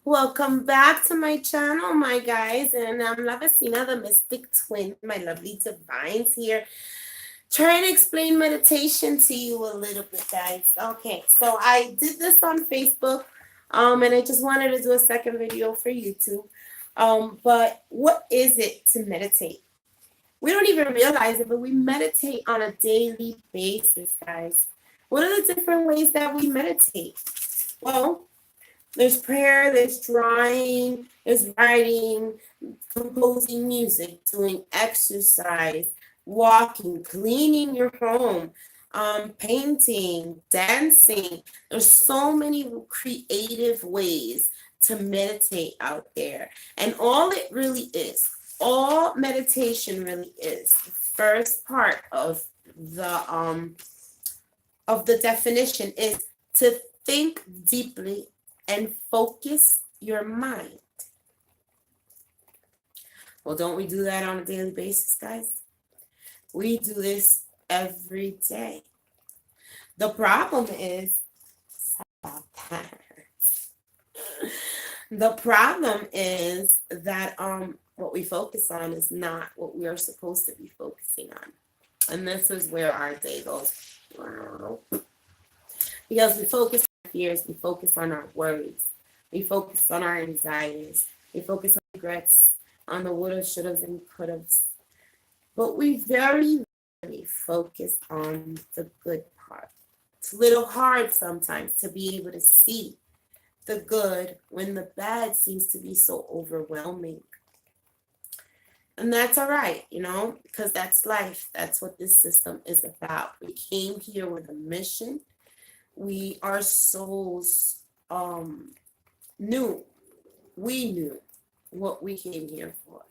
Welcome back to my channel, my guys, and I'm Lavacina, the Mystic Twin, my lovely divines here, trying to explain meditation to you a little bit, guys. Okay, so I did this on Facebook, and I just wanted to do a second video for YouTube. But what is it to meditate? We don't even realize it, but we meditate on a daily basis, guys. What are the different ways that we meditate? Well, there's prayer, there's drawing, there's writing, composing music, doing exercise, walking, cleaning your home, painting, dancing. There's so many creative ways to meditate out there. And all it really is, all meditation really is, the first part of the definition is to think deeply and focus your mind. Well, don't we do that on a daily basis, guys? We do this every day. The problem is, that what we focus on is not what we are supposed to be focusing on. And this is where our day goes. Because we focus on our fears, we focus on our worries, we focus on our anxieties, we focus on regrets, on the wouldas, shouldas, and couldas. But we very rarely focus on the good part. It's a little hard sometimes to be able to see the good when the bad seems to be so overwhelming. And that's all right, because that's life. That's what this system is about. We came here with a mission. Our souls knew what we came here for.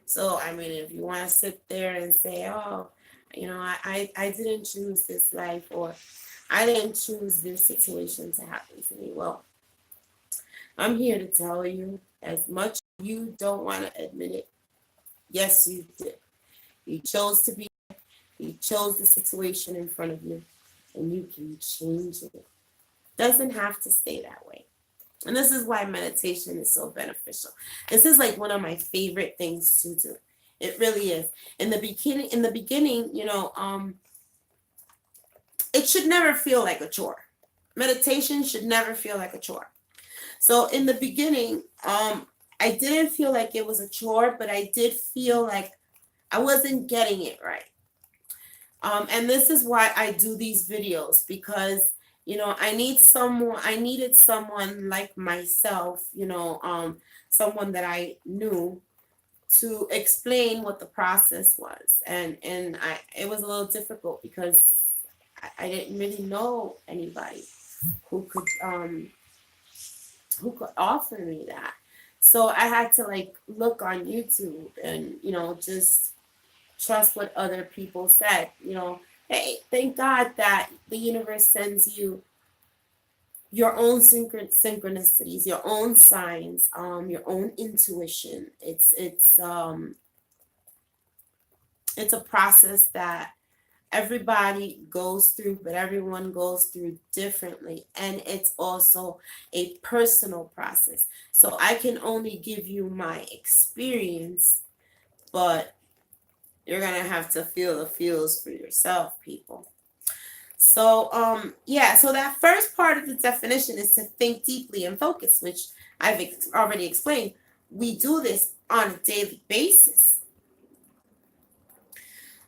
So, if you want to sit there and say, oh, I didn't choose this life, or I didn't choose this situation to happen to me. Well, I'm here to tell you, as much as you don't want to admit it, yes, you did. You chose to be there. You chose the situation in front of you, and you can change it. Doesn't have to stay that way. And this is why meditation is so beneficial. This is like one of my favorite things to do. It really is. In the beginning, it should never feel like a chore. Meditation should never feel like a chore. So in the beginning, I didn't feel like it was a chore, but I did feel like I wasn't getting it right. And this is why I do these videos, because I needed someone like myself, someone that I knew, to explain what the process was. And it was a little difficult because I didn't really know anybody who could offer me that. So I had to look on YouTube and just trust what other people said. Hey, thank God that the universe sends you your own synchronicities, your own signs, your own intuition. It's a process that everybody goes through, but everyone goes through differently. And it's also a personal process. So I can only give you my experience, but you're going to have to feel the feels for yourself, people. So, so that first part of the definition is to think deeply and focus, which I've already explained. We do this on a daily basis.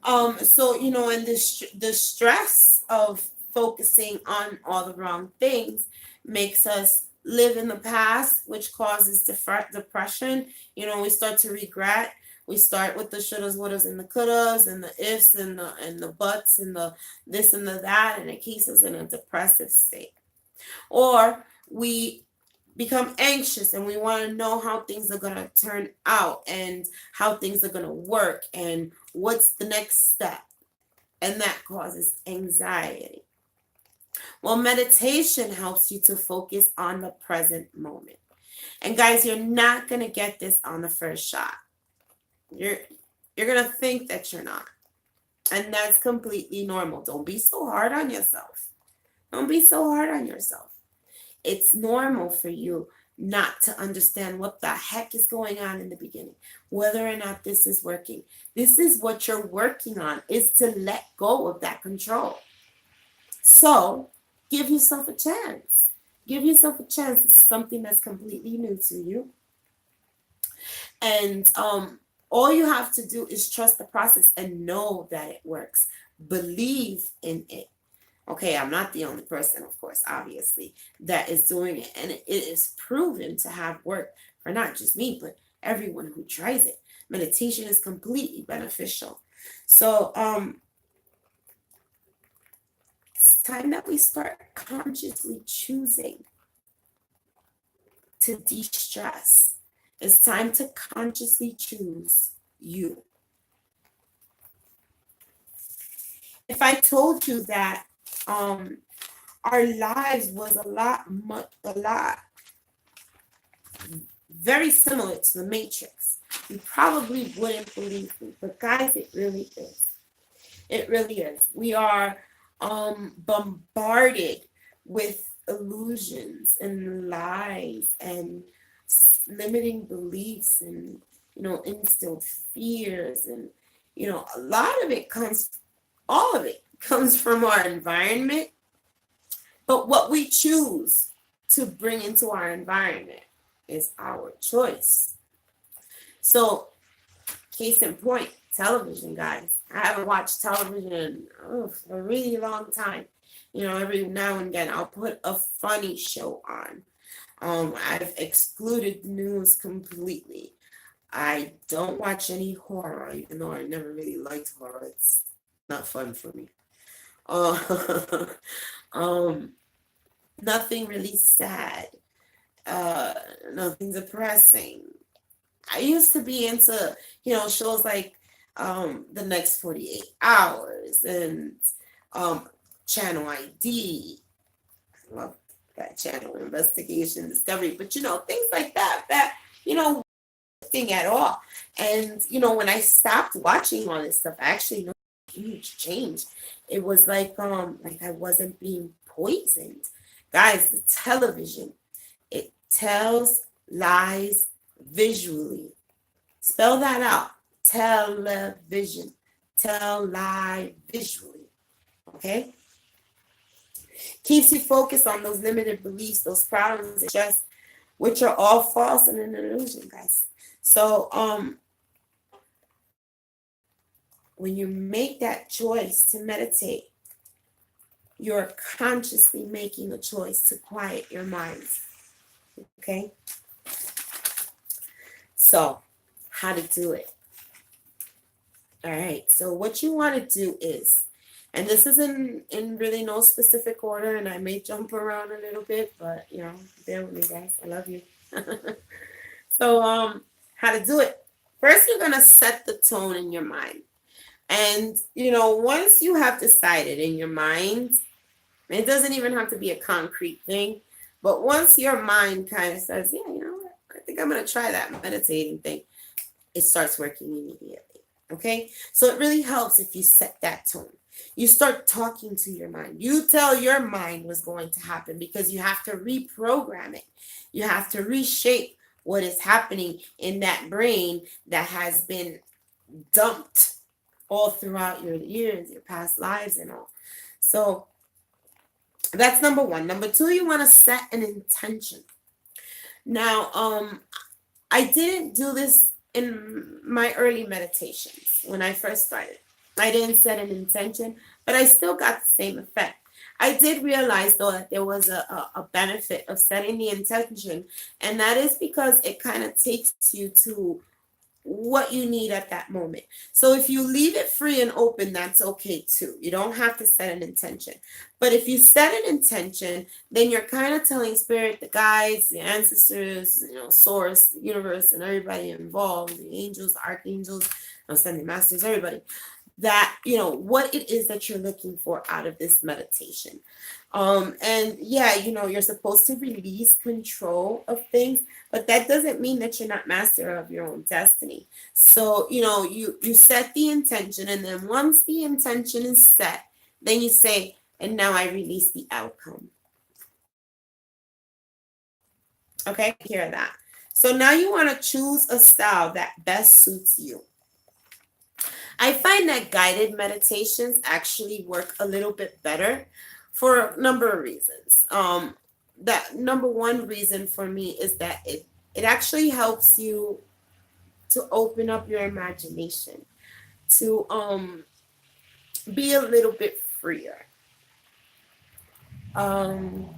And the stress of focusing on all the wrong things makes us live in the past, which causes depression. We start to regret. We start with the shouldas, wouldas, and the couldas, and the ifs, and the buts, and the this and the that, and it keeps us in a depressive state. Or we become anxious and we want to know how things are going to turn out and how things are going to work and what's the next step. And that causes anxiety. Well, meditation helps you to focus on the present moment. And guys, you're not going to get this on the first shot. You're going to think that you're not. And that's completely normal. Don't be so hard on yourself. Don't be so hard on yourself. It's normal for you not to understand what the heck is going on in the beginning, whether or not this is working. This is what you're working on, is to let go of that control. So give yourself a chance. Give yourself a chance. It's something that's completely new to you. And all you have to do is trust the process and know that it works. Believe in it. Okay, I'm not the only person, of course, obviously, that is doing it. And it is proven to have worked for not just me, but everyone who tries it. Meditation is completely beneficial. So it's time that we start consciously choosing to de-stress. It's time to consciously choose you. If I told you that our lives was a lot very similar to the Matrix, you probably wouldn't believe me. But guys, it really is. It really is. We are bombarded with illusions and lies and limiting beliefs and, instilled fears. And, a lot of it all of it comes from our environment. But what we choose to bring into our environment is our choice. So, case in point, television, guys. I haven't watched television for a really long time. Every now and again, I'll put a funny show on. I've excluded the news completely. I don't watch any horror, even though I never really liked horror. It's not fun for me. Nothing really sad. Nothing depressing. I used to be into, shows like The Next 48 Hours and Channel ID. I love that channel, Investigation Discovery. But, things like that, thing at all. And, when I stopped watching all this stuff, I actually noticed a huge change. It was like I wasn't being poisoned. Guys, the television, it tells lies visually. Spell that out. Television. Tell lie visually. Okay? Keeps you focused on those limited beliefs, those problems, just which are all false and an illusion, guys. So when you make that choice to meditate, you're consciously making a choice to quiet your minds. Okay? So, how to do it? All right. So, what you want to do is, and this is in really no specific order, and I may jump around a little bit, but bear with me, guys. I love you. So, how to do it? First, you're gonna set the tone in your mind, and once you have decided in your mind, it doesn't even have to be a concrete thing, but once your mind kind of says, yeah, what, I think I'm gonna try that meditating thing, it starts working immediately. Okay, so it really helps if you set that tone. You start talking to your mind. You tell your mind what's going to happen, because you have to reprogram it. You have to reshape what is happening in that brain that has been dumped all throughout your years, your past lives and all. So that's number one. Number two, you want to set an intention. Now, I didn't do this in my early meditations when I first started. I didn't set an intention, but I still got the same effect. I did realize, though, that there was a benefit of setting the intention, and that is because it kind of takes you to what you need at that moment. So if you leave it free and open, that's okay too. You don't have to set an intention. But if you set an intention, then you're kind of telling spirit, the guides, the ancestors, source, the universe, and everybody involved, the angels, the archangels, ascended masters, everybody, that what it is that you're looking for out of this meditation. And yeah, you're supposed to release control of things, but that doesn't mean that you're not master of your own destiny. So you set the intention, and then once the intention is set, then you say, and now I release the outcome. Okay, hear that. So now you want to choose a style that best suits you. I find that guided meditations actually work a little bit better for a number of reasons. That number one reason for me is that it actually helps you to open up your imagination, to be a little bit freer. Um,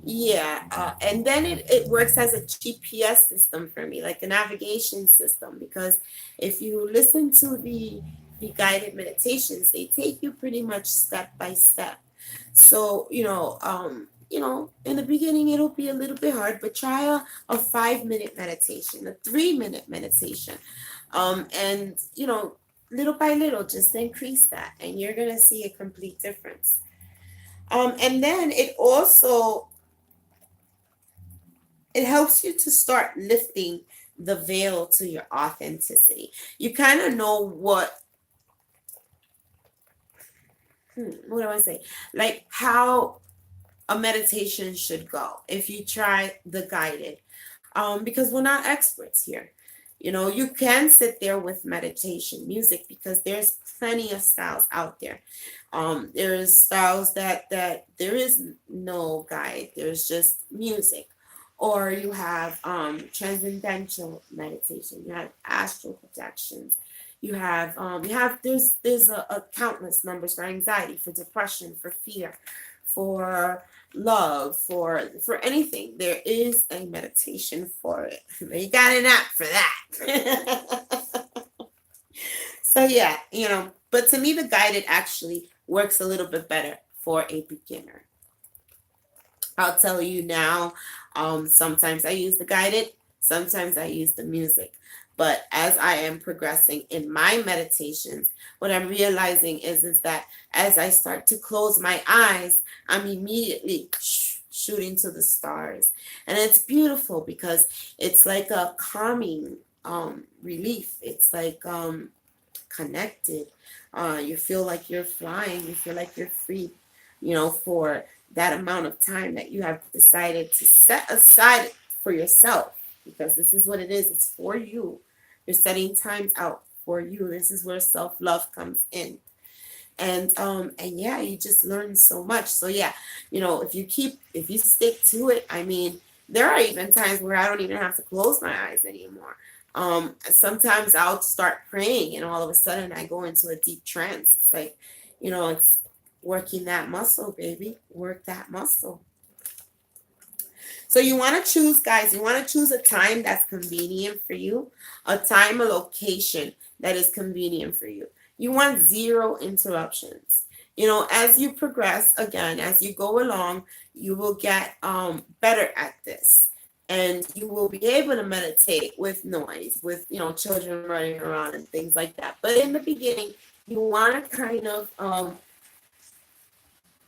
Yeah, and then it works as a GPS system for me, like a navigation system, because if you listen to the guided meditations, they take you pretty much step by step. So, in the beginning it'll be a little bit hard, but try a 5 minute meditation, a 3 minute meditation. And little by little, just increase that, and you're gonna see a complete difference. And then it helps you to start lifting the veil to your authenticity. You kind of know what do I say? Like how a meditation should go if you try the guided. Because we're not experts here. You can sit there with meditation music because there's plenty of styles out there. There's styles that there is no guide. There's just music. Or you have transcendental meditation. You have astral projections. There's a countless numbers for anxiety, for depression, for fear, for love, for anything. There is a meditation for it. You got an app for that. So yeah, but to me the guided actually works a little bit better for a beginner. I'll tell you now, sometimes I use the guided, sometimes I use the music. But as I am progressing in my meditations, what I'm realizing is that as I start to close my eyes, I'm immediately shooting to the stars. And it's beautiful because it's like a calming relief. It's like connected. You feel like you're flying. You feel like you're free, for that amount of time that you have decided to set aside for yourself, because this is what it is. It's for you. You're setting times out for you. This is where self-love comes in. And yeah, you just learn so much. So yeah, if you stick to it, I mean, there are even times where I don't even have to close my eyes anymore. Sometimes I'll start praying and all of a sudden I go into a deep trance. It's like, it's working that muscle, baby. Work that muscle. So you want to choose, guys, you want to choose a time that's convenient for you, a time, a location that is convenient for you. You want zero interruptions. As you progress, again, as you go along, you will get better at this. And you will be able to meditate with noise, with, children running around and things like that. But in the beginning, you want to kind of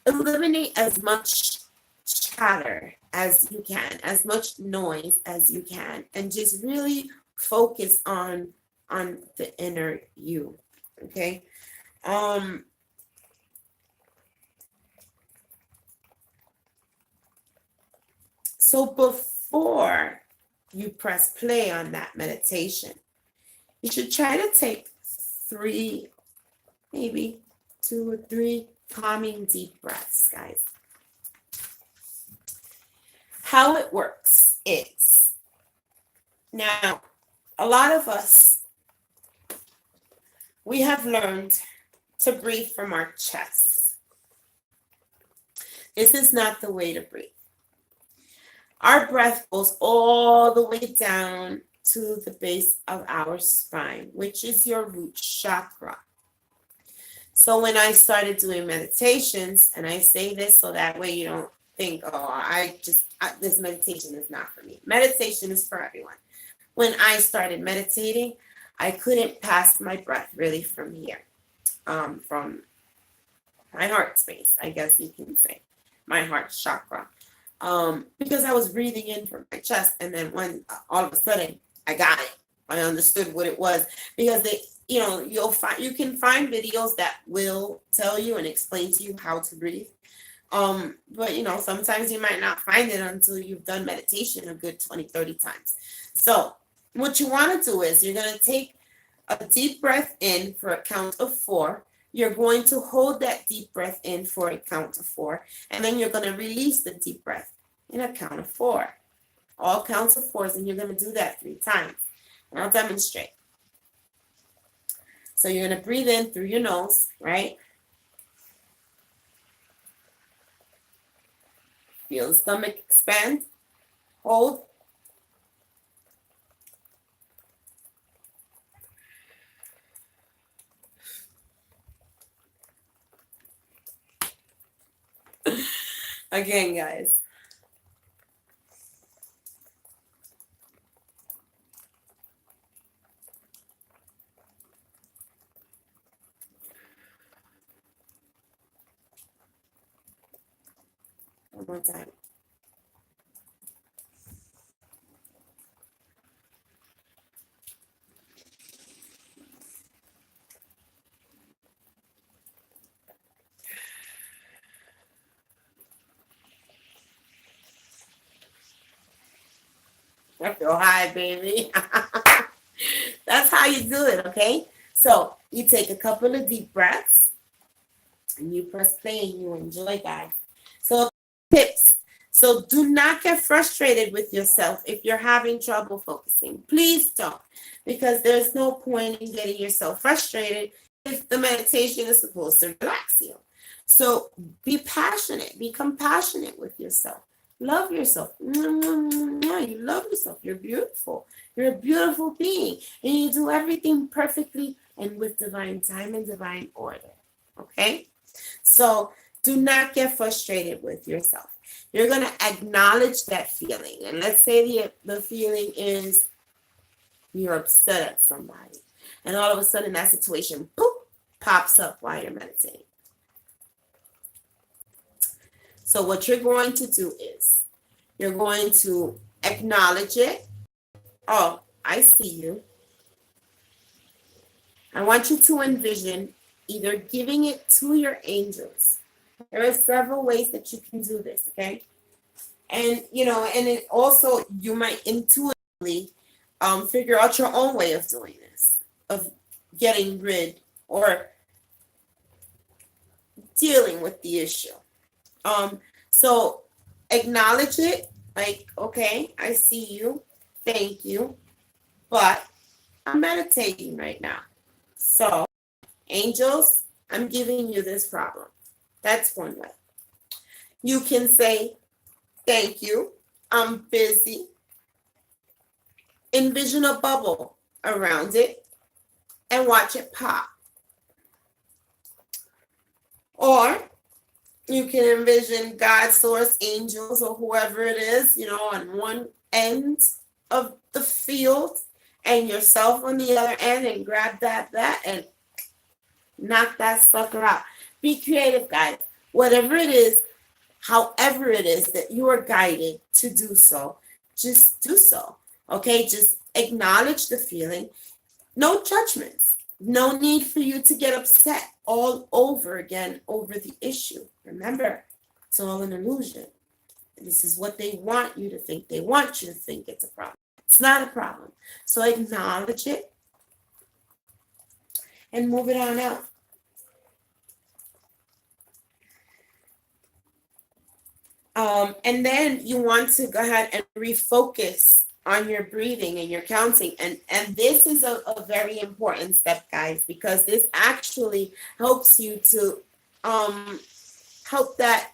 eliminate as much chatter as you can, as much noise as you can, and just really focus on the inner you. Okay. So before you press play on that meditation, you should try to take 3, maybe 2 or 3 calming deep breaths, guys. How it works is, now, a lot of us, we have learned to breathe from our chest. This is not the way to breathe. Our breath goes all the way down to the base of our spine, which is your root chakra. So when I started doing meditations, and I say this so that way you don't think, oh, this meditation is not for me. Meditation is for everyone. When I started meditating, I couldn't pass my breath really from here, from my heart space, I guess you can say, my heart chakra, because I was breathing in from my chest, and then when all of a sudden I got it, I understood what it was, because you can find videos that will tell you and explain to you how to breathe. But sometimes you might not find it until you've done meditation a good 20, 30 times. So what you want to do is you're going to take a deep breath in for a count of 4. You're going to hold that deep breath in for a count of 4, and then you're going to release the deep breath in a count of 4. All counts of 4s, and you're going to do that 3 times. And I'll demonstrate. So you're going to breathe in through your nose, right? Feel the stomach expand. Hold. Again, guys. One more time. I feel high, baby. That's how you do it, okay? So you take a couple of deep breaths and you press play and you enjoy, guys. So tips. So do not get frustrated with yourself if you're having trouble focusing. Please don't, because there's no point in getting yourself frustrated if the meditation is supposed to relax you. So be passionate, be compassionate with yourself. Love yourself. You love yourself. You're beautiful. You're a beautiful being. And you do everything perfectly and with divine time and divine order. Okay? So do not get frustrated with yourself. You're going to acknowledge that feeling. And let's say the feeling is you're upset at somebody. And all of a sudden that situation pops up while you're meditating. So what you're going to do is you're going to acknowledge it. Oh, I see you. I want you to envision either giving it to your angels. There are several ways that you can do this, okay? And, and it also, you might intuitively figure out your own way of doing this, of getting rid or dealing with the issue. So acknowledge it, like, okay, I see you, thank you, but I'm meditating right now. So, angels, I'm giving you this problem. That's one way. You can say, thank you, I'm busy. Envision a bubble around it and watch it pop. Or you can envision God, source, angels, or whoever it is, on one end of the field and yourself on the other end, and grab that and knock that sucker out. Be creative, guys. Whatever it is, however it is that you are guided to do so, just do so. Okay, just acknowledge the feeling. No judgments. No need for you to get upset all over again over the issue. Remember, it's all an illusion. This is what they want you to think. They want you to think it's a problem. It's not a problem. So acknowledge it and move it on out. And then you want to go ahead and refocus on your breathing and your counting. And this is a very important step, guys, because this actually helps you to help that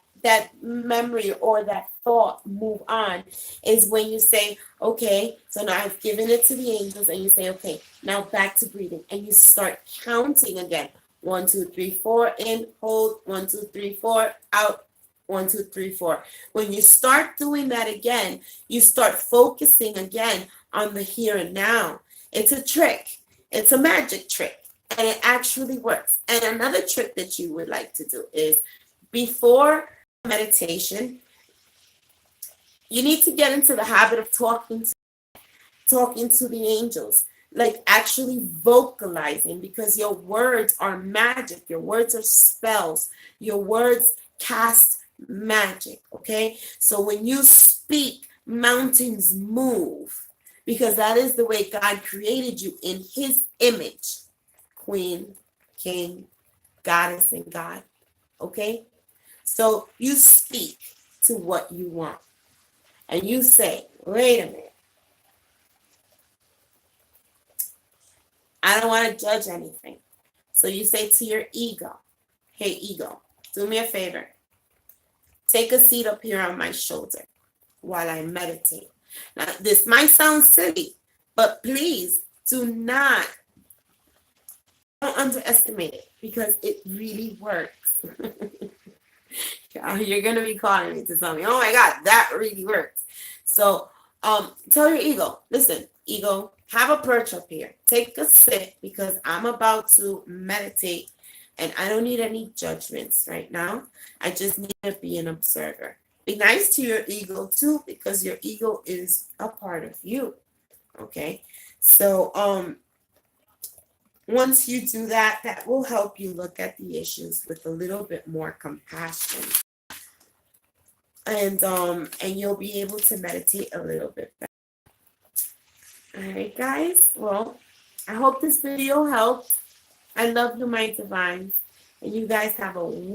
memory or that thought move on, is when you say, okay, so now I've given it to the angels, and you say, okay, now back to breathing, and you start counting again. 1, 2, 3, 4, in, hold, 1, 2, 3, 4, out, 1, 2, 3, 4. When you start doing that again, you start focusing again on the here and now. It's a trick. It's a magic trick, and it actually works. And another trick that you would like to do is, before meditation, you need to get into the habit of talking to the angels, like actually vocalizing, because your words are magic. Your words are spells. Your words cast magic, okay? So when you speak, mountains move because that is the way God created you in his image. Queen, king, goddess, and God, okay? So you speak to what you want and you say, wait a minute, I don't want to judge anything. So you say to your ego, hey, ego, do me a favor. Take a seat up here on my shoulder while I meditate. Now, this might sound silly, but please don't underestimate it because it really works. You're going to be calling me to tell me, oh my God, that really works. So tell your ego, listen, ego, have a perch up here. Take a sit because I'm about to meditate and I don't need any judgments right now. I just need to be an observer. Be nice to your ego too because your ego is a part of you. Okay. So once you do that, that will help you look at the issues with a little bit more compassion. And you'll be able to meditate a little bit better. All right, guys. Well, I hope this video helped. I love you, my divines. And you guys have a